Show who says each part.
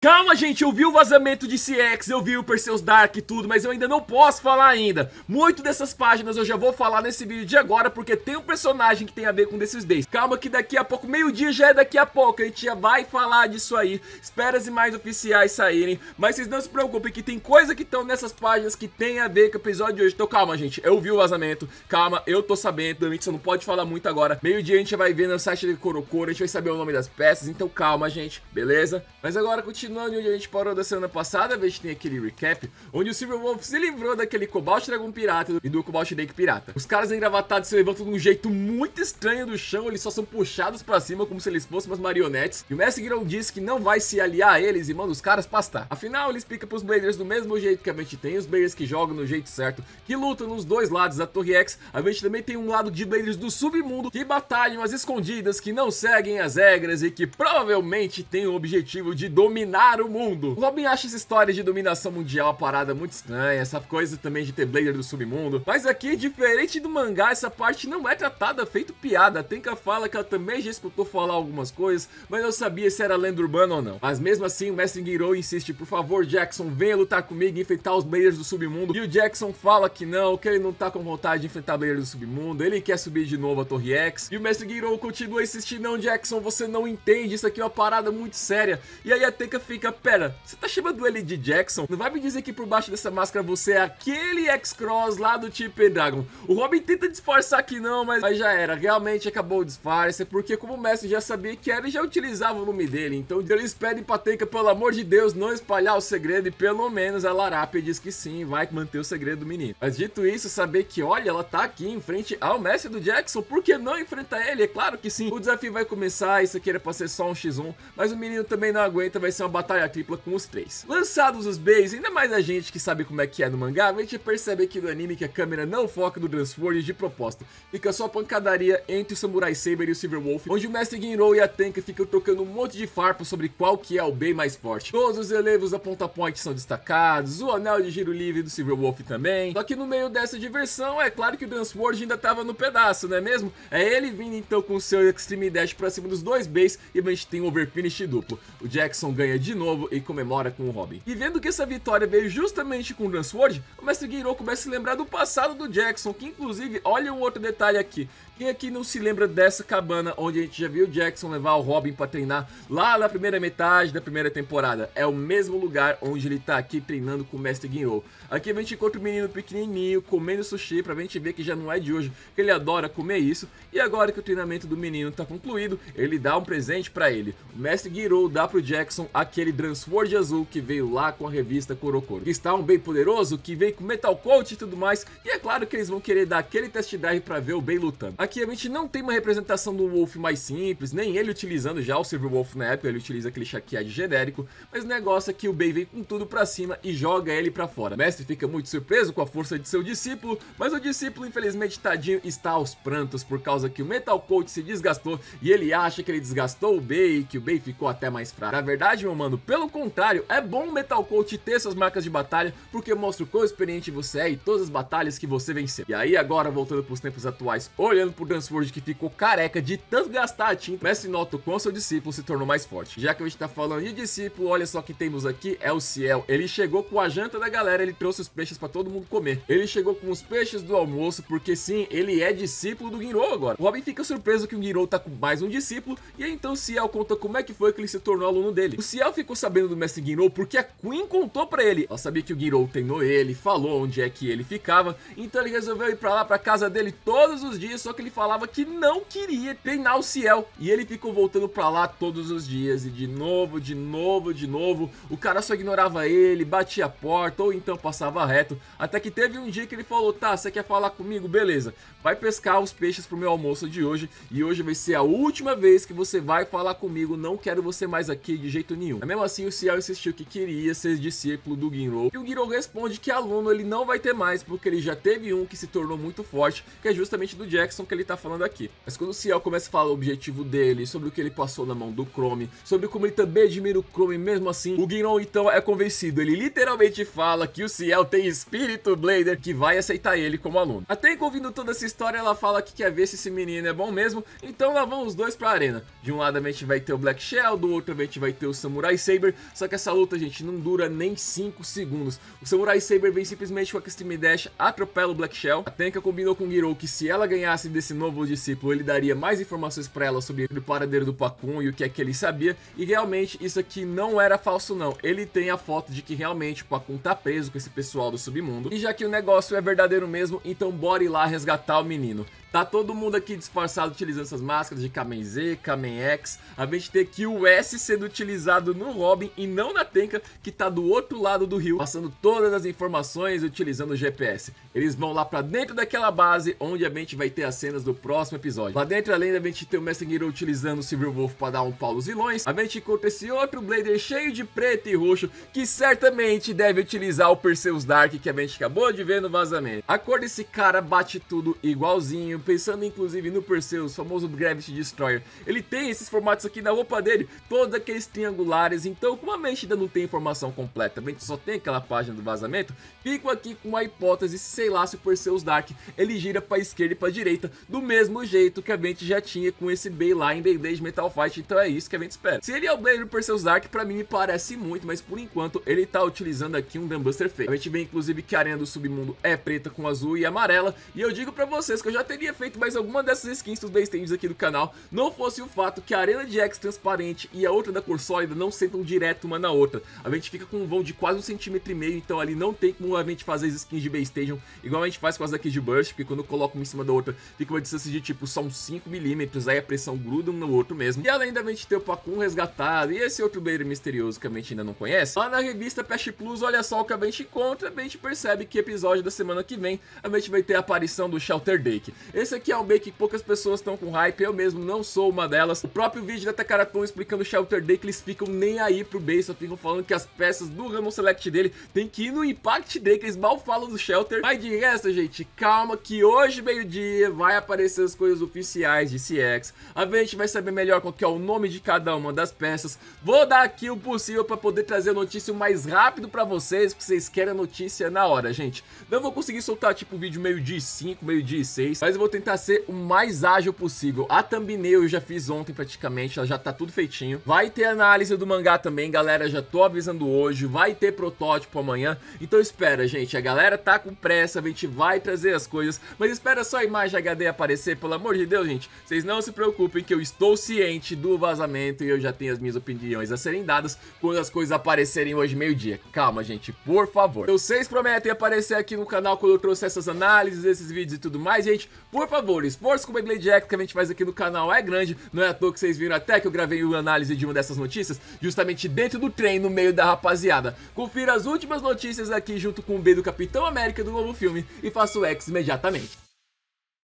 Speaker 1: Calma, gente, eu vi o vazamento de CX, eu vi o Perseus Dark e tudo, mas eu ainda não posso falar ainda. Muito dessas páginas eu já vou falar nesse vídeo de agora, porque tem um personagem que tem a ver com desses days. Calma que daqui a pouco, meio-dia já é daqui a pouco, a gente já vai falar disso aí. Espera as imagens oficiais saírem, mas vocês não se preocupem que tem coisa que estão nessas páginas que tem a ver com o episódio de hoje. Então calma, gente, eu vi o vazamento, calma, eu tô sabendo, a gente só não pode falar muito agora. Meio-dia a gente vai ver no site de Corocoro, a gente vai saber o nome das peças, então calma, gente, beleza? Mas agora continuando onde a gente parou da semana passada, a gente tem aquele recap onde o Silverwolf se livrou daquele Cobalt Dragon Pirata e do Cobalt Drake Pirata. Os caras engravatados se levantam de um jeito muito estranho do chão, eles só são puxados pra cima como se eles fossem umas marionetes. E o Mestre Girou diz que não vai se aliar a eles e manda os caras pastar. Afinal, ele explica pros Bladers do mesmo jeito que a gente tem, os Bladers que jogam no jeito certo, que lutam nos dois lados da Torre X. A gente também tem um lado de Bladers do submundo que batalham as escondidas, que não seguem as regras e que provavelmente tem o objetivo de dominar o mundo. O Robin acha essa história de dominação mundial uma parada muito estranha, essa coisa também de ter Blader do submundo. Mas aqui, diferente do mangá, essa parte não é tratada feito piada. A Tenka fala que ela também já escutou falar algumas coisas, mas não sabia se era lenda urbana ou não. Mas mesmo assim, o Mestre Girou insiste: por favor, Jackson, venha lutar comigo e enfrentar os Bladers do submundo. E o Jackson fala que ele não tá com vontade de enfrentar Bladers do submundo, ele quer subir de novo a Torre X. E o Mestre Girou continua a insistir: não, Jackson, você não entende, isso aqui é uma parada muito séria. E aí a Tenka fica: pera, você tá chamando ele de Jackson? Não vai me dizer que por baixo dessa máscara você é aquele X-Cross lá do Team Pendragon. O Robin tenta disfarçar que não, mas já era, realmente acabou o disfarce, porque como o mestre já sabia que era, ele já utilizava o nome dele. Então eles pedem pra Tenka, pelo amor de Deus, não espalhar o segredo, e pelo menos a Larapia diz que sim, vai manter o segredo do menino. Mas dito isso, saber que, olha, ela tá aqui em frente ao mestre do Jackson, por que não enfrentar ele? É claro que sim, o desafio vai começar, isso aqui era pra ser só um x1, mas o menino também não aguenta, vai ser uma batalha tripla com os três. Lançados os bays, ainda mais a gente que sabe como é que é no mangá, a gente percebe aqui no anime que a câmera não foca no Transformers de propósito. Fica só pancadaria entre o Samurai Saber e o Silverwolf, onde o Mestre Ginro e a Tenka ficam trocando um monte de farpa sobre qual que é o bay mais forte. Todos os relevos da ponta point são destacados, o anel de giro livre do Silverwolf também. Só que no meio dessa diversão, é claro que o Transformers ainda tava no pedaço, não é mesmo? É ele vindo então com o seu Extreme Dash pra cima dos dois bays e a gente tem um overfinish duplo. O Jackson ganha de novo e comemora com o Robin. E vendo que essa vitória veio justamente com o Transword, o Mestre Girou começa a se lembrar do passado do Jackson, que inclusive, olha um outro detalhe aqui. Quem aqui não se lembra dessa cabana onde a gente já viu o Jackson levar o Robin pra treinar lá na primeira metade da primeira temporada? É o mesmo lugar onde ele tá aqui treinando com o Mestre Ginro. Aqui a gente encontra o menino pequenininho comendo sushi, pra gente ver que já não é de hoje, que ele adora comer isso. E agora que o treinamento do menino tá concluído, ele dá um presente pra ele. O Mestre Ginro dá pro Jackson aquele Transword azul que veio lá com a revista Corocoro, que está um bem poderoso, que veio com Metal Coat e tudo mais. E é claro que eles vão querer dar aquele test drive pra ver o Bey lutando. Aqui a gente não tem uma representação do Wolf mais simples, nem ele utilizando já o Silverwolf na época, ele utiliza aquele Shakead genérico, mas o negócio é que o Bey vem com tudo pra cima e joga ele pra fora. O mestre fica muito surpreso com a força de seu discípulo, mas o discípulo, infelizmente, tadinho, está aos prantos por causa que o Metal Coat se desgastou e ele acha que ele desgastou o Bey e que o Bey ficou até mais fraco. Na verdade, meu mano, pelo contrário, é bom o Metal Coat ter suas marcas de batalha, porque mostra o quão experiente você é e todas as batalhas que você venceu. E aí agora, voltando pros tempos atuais, olhando pro Transword que ficou careca de tanto gastar a tinta, o mestre nota o quão seu discípulo se tornou mais forte. Já que a gente tá falando de discípulo, olha só quem temos aqui, é o Ciel. Ele chegou com a janta da galera, ele trouxe os peixes pra todo mundo comer. Ele chegou com os peixes do almoço, porque sim, ele é discípulo do Ginro agora. O Robin fica surpreso que o Ginro tá com mais um discípulo, e aí então o Ciel conta como é que foi que ele se tornou aluno dele. O Ciel ficou sabendo do mestre Ginro porque a Queen contou pra ele. Ela sabia que o Ginro treinou ele, falou onde é que ele ficava, então ele resolveu ir pra lá, pra casa dele todos os dias, só que ele falava que não queria treinar o Ciel. E ele ficou voltando pra lá todos os dias, e de novo, o cara só ignorava ele, batia a porta, ou então passava reto, até que teve um dia que ele falou: tá, você quer falar comigo? Beleza, vai pescar os peixes pro meu almoço de hoje, e hoje vai ser a última vez que você vai falar comigo, não quero você mais aqui de jeito nenhum. Mas mesmo assim o Ciel insistiu que queria ser discípulo do Ginro, e o Ginro responde que aluno ele não vai ter mais, porque ele já teve um que se tornou muito forte, que é justamente do Jackson que ele tá falando aqui. Mas quando o Ciel começa a falar o objetivo dele, sobre o que ele passou na mão do Chrome, sobre como ele também admira o Chrome mesmo assim, o Ginro então é convencido. Ele literalmente fala que o Ciel tem espírito Blader, que vai aceitar ele como aluno. Até que ouvindo toda essa história, ela fala que quer ver se esse menino é bom mesmo, então lá vão os dois pra arena. De um lado a gente vai ter o Black Shell, do outro a gente vai ter o Samurai Samurai Saber, só que essa luta, gente, não dura nem 5 segundos. O Samurai Saber vem simplesmente com a Extreme Dash, atropela o Black Shell. A Tenka combinou com o Garou que se ela ganhasse desse novo discípulo, ele daria mais informações pra ela sobre o paradeiro do Pakun e o que é que ele sabia. E realmente isso aqui não era falso não, ele tem a foto de que realmente o Pakun tá preso com esse pessoal do submundo. E já que o negócio é verdadeiro mesmo, então bora ir lá resgatar o menino. Tá todo mundo aqui disfarçado utilizando essas máscaras de Kamen Z, Kamen X. A gente tem aqui o S sendo utilizado no Robin e não na Tenka, que tá do outro lado do rio, passando todas as informações utilizando o GPS. Eles vão lá pra dentro daquela base, onde a gente vai ter as cenas do próximo episódio. Lá dentro, além da gente ter o Mestre Garou utilizando o Silver Wolf pra dar um pau nos vilões, a gente encontra esse outro Blader cheio de preto e roxo, que certamente deve utilizar o Perseus Dark, que a gente acabou de ver no vazamento. A cor desse cara bate tudo igualzinho, pensando inclusive no Perseus, famoso Gravity Destroyer. Ele tem esses formatos aqui na roupa dele, todos aqueles triangulares, então como a gente ainda não tem informação completa, a gente só tem aquela página do vazamento, fico aqui com a hipótese, sei lá, se o Perseus Dark ele gira pra esquerda e pra direita, do mesmo jeito que a gente já tinha com esse Bay lá em Beyblade Metal Fight, então é isso que a gente espera. Se ele é o Blader do Perseus Dark, pra mim me parece muito, mas por enquanto ele tá utilizando aqui um Dumbuster fake. A gente vê inclusive que a arena do submundo é preta com azul e amarela, e eu digo pra vocês que eu já teria feito mais alguma dessas skins dos Baystands aqui do canal, não fosse o fato que a arena de X transparente e a outra da cor sólida não sentam direto uma na outra. A gente fica com um vão de quase 1,5 cm, então ali não tem como a gente fazer as skins de Baystation igual a gente faz com as daqui de Burst, porque quando eu coloco uma em cima da outra fica uma distância de tipo só uns 5 mm, aí a pressão gruda um no outro mesmo. E além da gente ter o Pakun resgatado e esse outro Blader misterioso que a gente ainda não conhece, lá na revista Pest Plus, olha só o que a gente encontra, a gente percebe que episódio da semana que vem a gente vai ter a aparição do Shelter Dake. Esse aqui é um Bay que poucas pessoas estão com hype, eu mesmo não sou uma delas. O próprio vídeo da Takaraton explicando o Shelter Dake, eles ficam nem aí pro Bay, só ficam falando que as peças do Random Select dele tem que ir no Impact Day, que eles mal falam do Shelter. Mas de resto, gente, calma que hoje, meio-dia, vai aparecer as coisas oficiais de CX. A gente vai saber melhor qual que é o nome de cada uma das peças. Vou dar aqui o possível para poder trazer a notícia o mais rápido para vocês, porque vocês querem a notícia na hora, gente. Não vou conseguir soltar tipo vídeo meio-dia e 5, meio-dia e 6, mas eu vou tentar ser o mais ágil possível. A thumbnail eu já fiz ontem praticamente, ela já tá tudo feitinho. Vai ter análise do mangá também, galera, já tô avisando hoje. Vai ter protótipo amanhã, então espera, gente, a galera tá com pressa, a gente vai trazer as coisas, mas espera só a imagem HD aparecer, pelo amor de Deus, gente. Vocês não se preocupem que eu estou ciente do vazamento e eu já tenho as minhas opiniões a serem dadas quando as coisas aparecerem hoje meio-dia. Calma, gente, por favor. Então, vocês prometem aparecer aqui no canal quando eu trouxer essas análises, esses vídeos e tudo mais, gente. Por favor, esforço com o Beyblade X que a gente faz aqui no canal é grande. Não é à toa que vocês viram até que eu gravei uma análise de uma dessas notícias justamente dentro do trem, no meio da rapaziada. Confira as últimas notícias aqui junto com o B do Capitão América do novo filme e faça o X imediatamente.